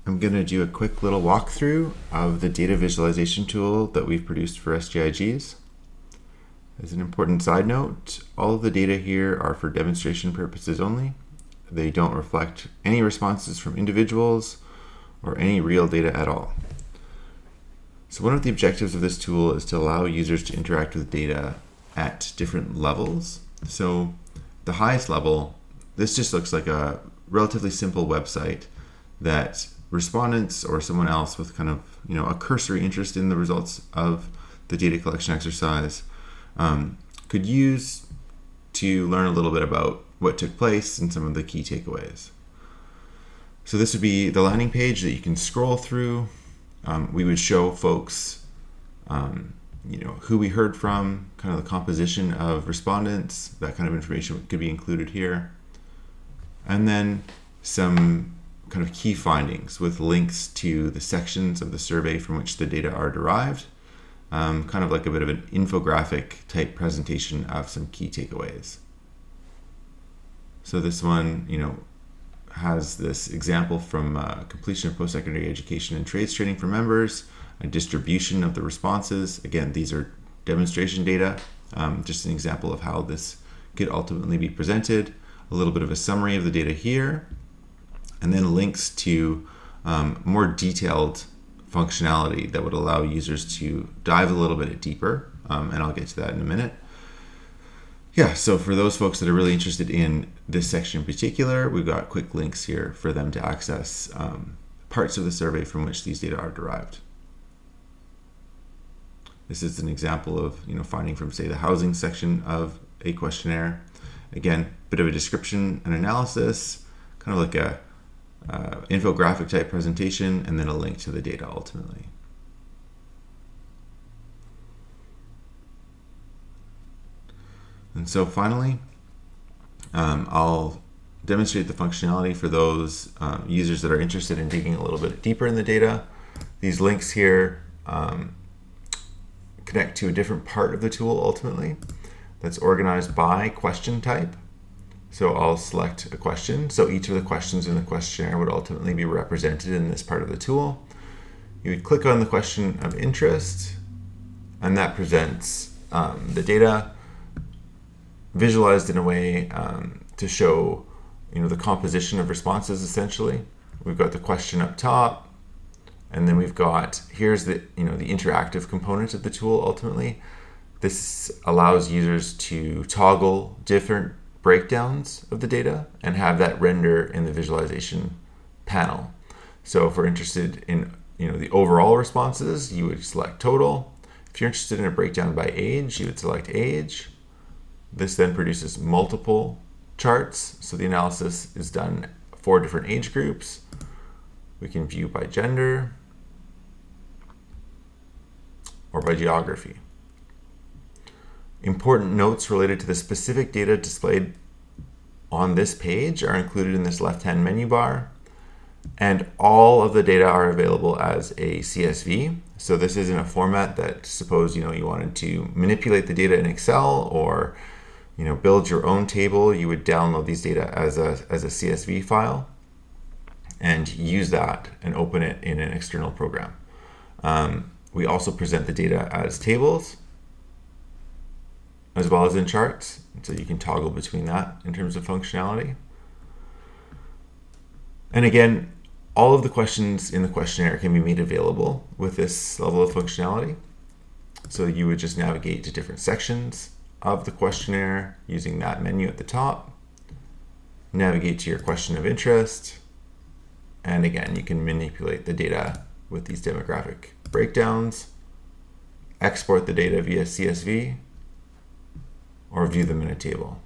I'm going to do a quick little walkthrough of the data visualization tool that we've produced for SGIGs. As an important side note, all of the data here are for demonstration purposes only. They don't reflect any responses from individuals or any real data at all. So one of the objectives of this tool is to allow users to interact with data at different levels. So the highest level, this just looks like a relatively simple website that respondents or someone else with kind of a cursory interest in the results of the data collection exercise could use to learn a little bit about what took place and some of the key takeaways. So this would be the landing page that you can scroll through. We would show folks who we heard from, kind of the composition of respondents, that kind of information could be included here. And then some kind of key findings with links to the sections of the survey from which the data are derived, kind of like a bit of an infographic type presentation of some key takeaways. So this one, has this example from completion of post-secondary education and trades training for members, a distribution of the responses. Again, these are demonstration data, just an example of how this could ultimately be presented, a little bit of a summary of the data here, and then links to more detailed functionality that would allow users to dive a little bit deeper, and I'll get to that in a minute. Yeah, so for those folks that are really interested in this section in particular, we've got quick links here for them to access parts of the survey from which these data are derived. This is an example of finding from, say, the housing section of a questionnaire. Again, bit of a description and analysis, kind of like a infographic type presentation, and then a link to the data ultimately. And so finally, I'll demonstrate the functionality for those users that are interested in digging a little bit deeper in the data. These links here connect to a different part of the tool ultimately that's organized by question type. So I'll select a question. So each of the questions in the questionnaire would ultimately be represented in this part of the tool. You would click on the question of interest, and that presents the data visualized in a way to show the composition of responses essentially. We've got the question up top, and then we've got, here's the the interactive component of the tool ultimately. This allows users to toggle different breakdowns of the data and have that render in the visualization panel. So if we're interested in the overall responses, you would select total. If you're interested in a breakdown by age, you would select age. This then produces multiple charts. So the analysis is done for different age groups. We can view by gender or by geography. Important notes related to the specific data displayed on this page are included in this left-hand menu bar, and all of the data are available as a CSV. So this isn't a format that, suppose you wanted to manipulate the data in Excel or build your own table, you would download these data as a CSV file and use that and open it in an external program. We also present the data as tables as well as in charts, so you can toggle between that in terms of functionality. And again, all of the questions in the questionnaire can be made available with this level of functionality. So you would just navigate to different sections of the questionnaire using that menu at the top, navigate to your question of interest, and again, you can manipulate the data with these demographic breakdowns, export the data via CSV, or view them in a table.